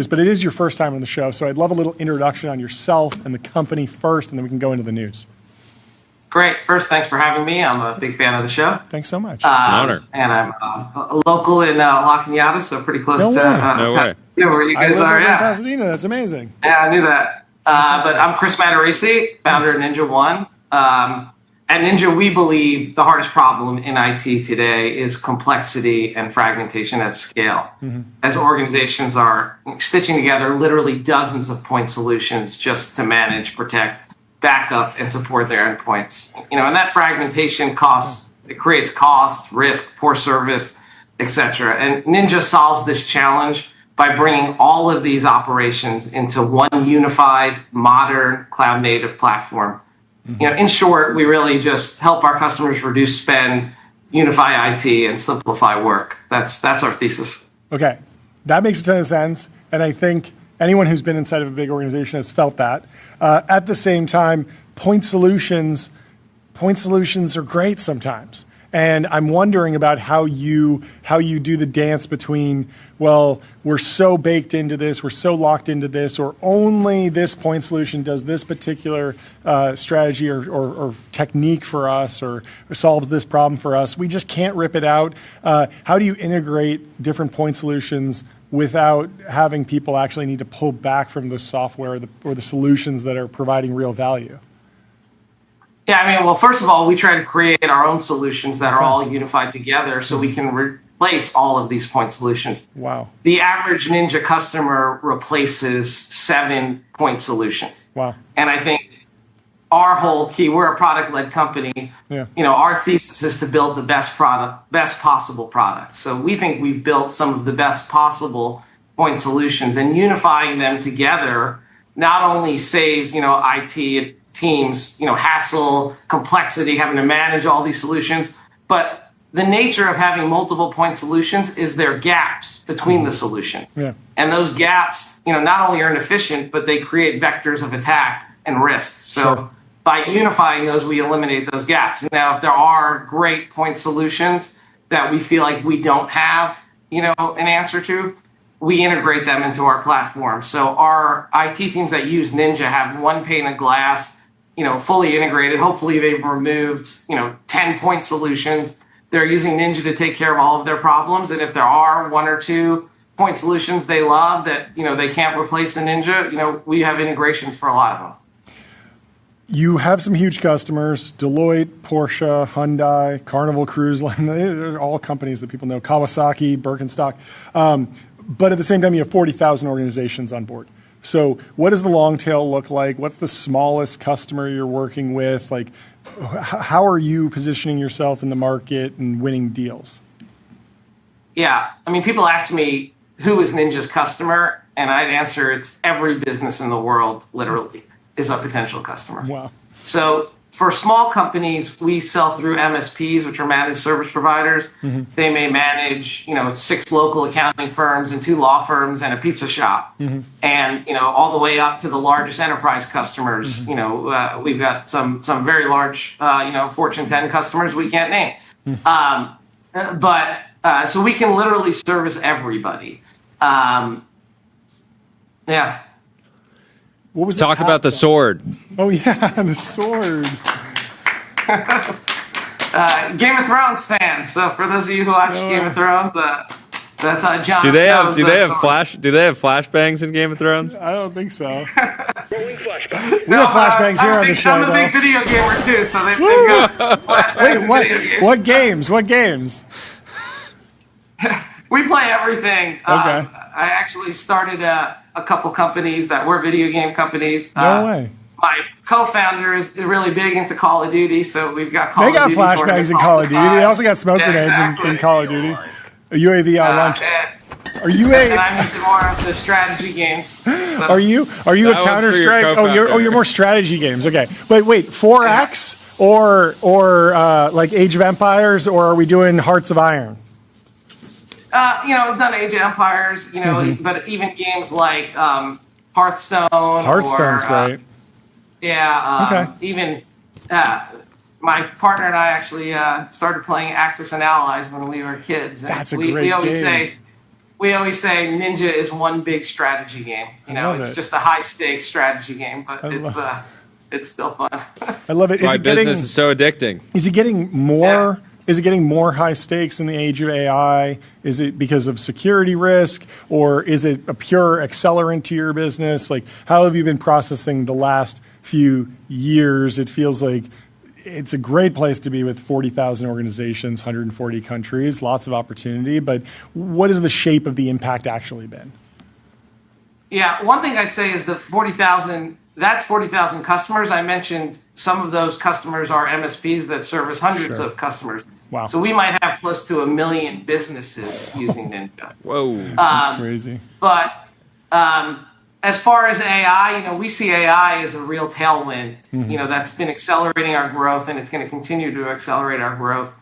but it is your first time on the show, so I'd love a little introduction on yourself and the company first, and then we can go into the news. Great. First, thanks for having me. I'm a big fan of the show. Thanks so much. It's an honor. And I'm a local in La Cañada, so pretty close to no way. Where you guys are. In Pasadena. That's amazing. Yeah, I knew that. But I'm Chris Matarese, founder of NinjaOne. At Ninja, we believe the hardest problem in IT today is complexity and fragmentation at scale. As organizations are stitching together literally dozens of point solutions just to manage, protect, back up, and support their endpoints. And that fragmentation creates cost, risk, poor service, etc. And Ninja solves this challenge by bringing all of these operations into one unified, modern, cloud-native platform. In short, we really just help our customers reduce spend, unify IT, and simplify work. That's our thesis. Okay, that makes a ton of sense, and I think anyone who's been inside of a big organization has felt that. At the same time, point solutions are great sometimes. And I'm wondering about how you do the dance between, well, we're so baked into this, we're so locked into this, or only this point solution does this particular strategy or technique for us, or solves this problem for us. We just can't rip it out. How do you integrate different point solutions without having people actually need to pull back from the software or the solutions that are providing real value? Yeah, well, first of all, we try to create our own solutions that are all unified together so we can replace all of these point solutions. Wow. The average Ninja customer replaces 7 point solutions. Wow. And I think our whole key, we're a product-led company. Yeah. Our thesis is to build the best possible product. So we think we've built some of the best possible point solutions, and unifying them together not only saves, IT teams, hassle, complexity, having to manage all these solutions. But the nature of having multiple point solutions is there are gaps between the solutions. Yeah. And those gaps, not only are inefficient, but they create vectors of attack and risk. So by unifying those, we eliminate those gaps. Now, if there are great point solutions that we feel like we don't have, an answer to, we integrate them into our platform. So our IT teams that use Ninja have one pane of glass, fully integrated. Hopefully they've removed, 10 point solutions. They're using Ninja to take care of all of their problems. And if there are 1 or 2 point solutions they love that, they can't replace in Ninja, we have integrations for a lot of them. You have some huge customers: Deloitte, Porsche, Hyundai, Carnival Cruise Line. They're all companies that people know, Kawasaki, Birkenstock. But at the same time, you have 40,000 organizations on board. So what does the long tail look like? What's the smallest customer you're working with? Like, how are you positioning yourself in the market and winning deals? Yeah. People ask me, who is Ninja's customer? And I'd answer, it's every business in the world, literally, is a potential customer. Wow. So for small companies, we sell through MSPs, which are managed service providers. They may manage, 6 local accounting firms and 2 law firms and a pizza shop. And, all the way up to the largest enterprise customers. We've got some very large, Fortune 10 customers we can't name. So we can literally service everybody. Yeah. What was Talk about the sword. Oh yeah, the sword. Game of Thrones fans. So for those of you who watch Game of Thrones, that's Jon Do they have sword. Do they have flashbangs in Game of Thrones? I don't think so. We have flashbangs here on the show. I'm a big video gamer too, so they've got flashbangs in video games. What games? We play everything. Okay. I actually started a couple companies that were video game companies. No way. My co-founder is really big into Call of Duty, so we've got Call of Duty. They got flashbangs in Call of Duty. They also got smoke grenades in Call of Duty. A UAV on launch. And I'm into more of the strategy games. So. Are you a Counter Strike? You're more strategy games. Okay, but wait, 4X or like Age of Empires, or are we doing Hearts of Iron? I've done Age of Empires, but even games like Hearthstone. Hearthstone's great. Yeah. Even my partner and I actually started playing Axis and Allies when we were kids. And That's a great we always game. say, we always say Ninja is one big strategy game. It's just a high stakes strategy game, but it's still fun. I love it. Why business is so addicting. Is it getting more? Yeah. Is it getting more high stakes in the age of AI? Is it because of security risk, or is it a pure accelerant to your business? Like, how have you been processing the last few years? It feels like it's a great place to be with 40,000 organizations, 140 countries, lots of opportunity. But what has the shape of the impact actually been? Yeah, one thing I'd say is the 40,000. That's 40,000 customers. I mentioned some of those customers are MSPs that service hundreds of customers. Wow. So we might have close to 1 million businesses using Ninja. Whoa. That's crazy. But as far as AI, we see AI as a real tailwind, that's been accelerating our growth, and it's going to continue to accelerate our growth,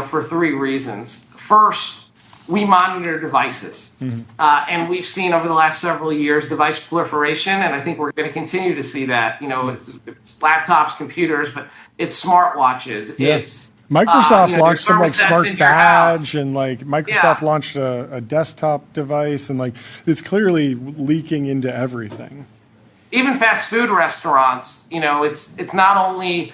for 3 reasons. First, we monitor devices, and we've seen over the last several years device proliferation, and I think we're going to continue to see that. It's laptops, computers, but it's smartwatches. Yeah. It's Microsoft launched some smart badge, and Microsoft Yeah. launched a desktop device, and it's clearly leaking into everything. Even fast food restaurants, it's not only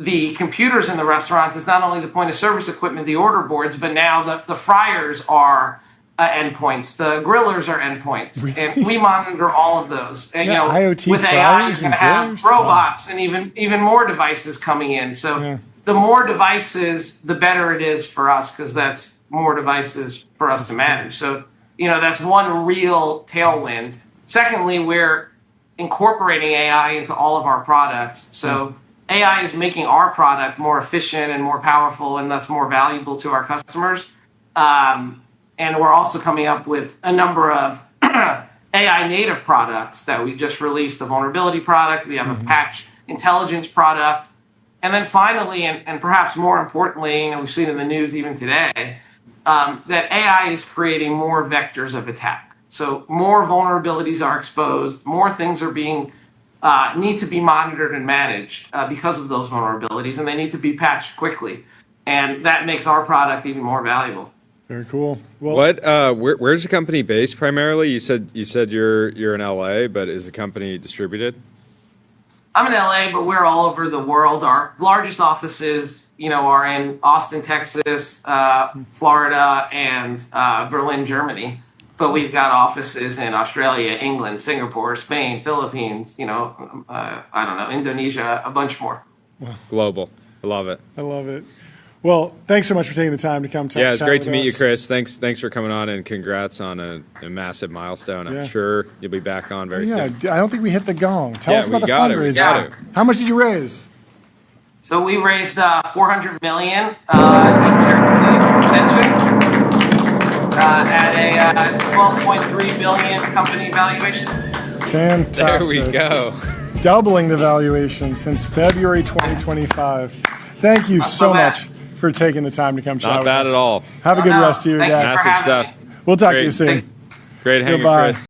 the computers in the restaurants, it's not only the point of service equipment, the order boards, but now the fryers are endpoints, the grillers are endpoints, and we monitor all of those. And IoT with AI, you're going to have grillers, robots and even more devices coming in. So the more devices, the better it is for us, because that's more devices for us to manage. So that's one real tailwind. Secondly, we're incorporating AI into all of our products. So AI is making our product more efficient and more powerful, and thus more valuable to our customers. And we're also coming up with a number of AI native products that we just released. A vulnerability product. We have a patch intelligence product. And then finally, and perhaps more importantly, we've seen in the news even today, that AI is creating more vectors of attack. So more vulnerabilities are exposed, more things are need to be monitored and managed because of those vulnerabilities, and they need to be patched quickly. And that makes our product even more valuable. Very cool. Well, where's the company based primarily? You said you're in LA, but is the company distributed? I'm in LA, but we're all over the world. Our largest offices, are in Austin, Texas, Florida, and Berlin, Germany. But we've got offices in Australia, England, Singapore, Spain, Philippines, Indonesia, a bunch more. Wow. Global. I love it. I love it. Well, thanks so much for taking the time to come talk. Yeah, it's great to meet you, Chris. Thanks for coming on, and congrats on a massive milestone. I'm sure you'll be back on very soon. I don't think we hit the gong. Tell us about the fundraiser. How much did you raise? So we raised $400 million in certain at a $12.3 billion company valuation. Fantastic. There we go. Doubling the valuation since February 2025. Thank you so much for taking the time to come chat with us. Not bad at all. Have a good rest of your day. Massive stuff. We'll talk to you soon. Great hanging, Chris.